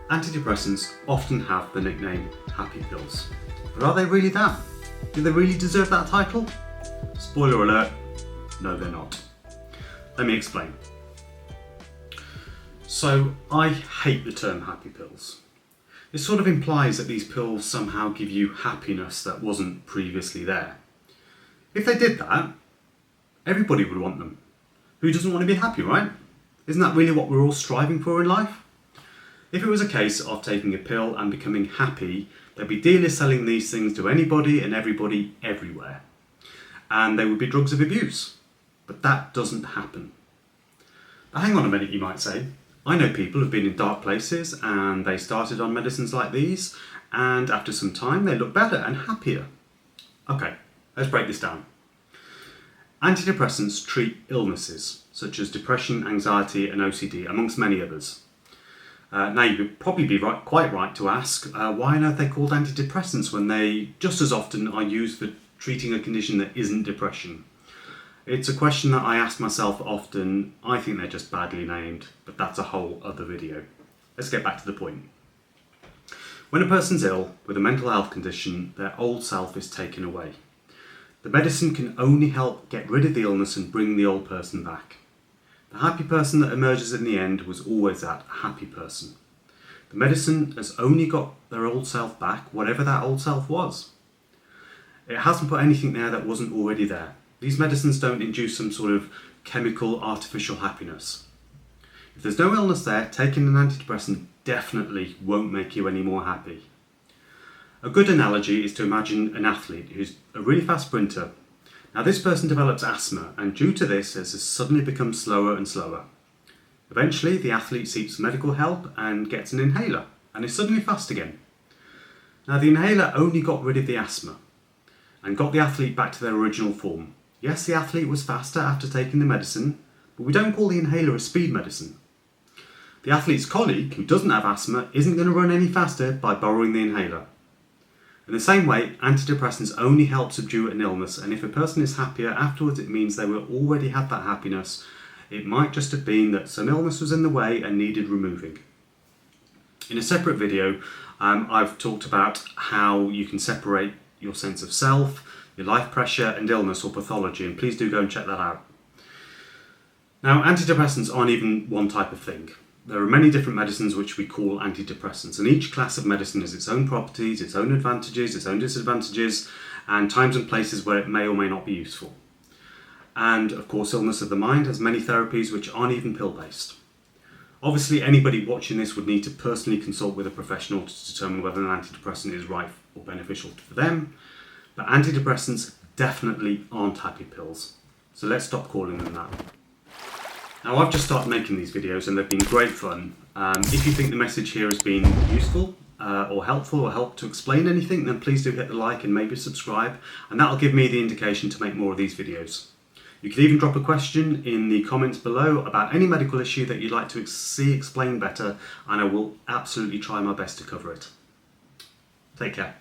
Antidepressants often have the nickname happy pills. But are they really that? Do they really deserve that title? Spoiler alert, no they're not. Let me explain. So, I hate the term happy pills. It sort of implies that these pills somehow give you happiness that wasn't previously there. If they did that, everybody would want them. Who doesn't want to be happy, right? Isn't that really what we're all striving for in life? If it was a case of taking a pill and becoming happy, there'd be dealers selling these things to anybody and everybody everywhere. And they would be drugs of abuse. But that doesn't happen. Now, hang on a minute, you might say. I know people who've been in dark places and they started on medicines like these, and after some time they look better and happier. Okay, let's break this down. Antidepressants treat illnesses such as depression, anxiety and OCD, amongst many others. Now you would probably be quite right to ask, why on earth are they called antidepressants when they just as often are used for treating a condition that isn't depression? It's a question that I ask myself often. I think they're just badly named, but that's a whole other video. Let's get back to the point. When a person's ill with a mental health condition, their old self is taken away. The medicine can only help get rid of the illness and bring the old person back. The happy person that emerges in the end was always that happy person. The medicine has only got their old self back, whatever that old self was. It hasn't put anything there that wasn't already there. These medicines don't induce some sort of chemical, artificial happiness. If there's no illness there, taking an antidepressant definitely won't make you any more happy. A good analogy is to imagine an athlete who's a really fast sprinter. Now this person develops asthma, and due to this has suddenly become slower and slower. Eventually the athlete seeks medical help and gets an inhaler, and is suddenly fast again. Now the inhaler only got rid of the asthma, and got the athlete back to their original form. Yes, the athlete was faster after taking the medicine, but we don't call the inhaler a speed medicine. The athlete's colleague, who doesn't have asthma, isn't going to run any faster by borrowing the inhaler. In the same way, antidepressants only help subdue an illness, and if a person is happier afterwards, it means they will already have that happiness. It might just have been that some illness was in the way and needed removing. In a separate video, I've talked about how you can separate your sense of self, your life pressure and illness or pathology, and please do go and check that out. Now, antidepressants aren't even one type of thing. There are many different medicines which we call antidepressants, and each class of medicine has its own properties, its own advantages, its own disadvantages, and times and places where it may or may not be useful. And of course, illness of the mind has many therapies which aren't even pill-based. Obviously, anybody watching this would need to personally consult with a professional to determine whether an antidepressant is right or beneficial for them, but antidepressants definitely aren't happy pills. So let's stop calling them that. Now, I've just started making these videos and they've been great fun. If you think the message here has been useful or helpful or helped to explain anything, then please do hit the like and maybe subscribe, and that'll give me the indication to make more of these videos. You can even drop a question in the comments below about any medical issue that you'd like to see explained better, and I will absolutely try my best to cover it. Take care.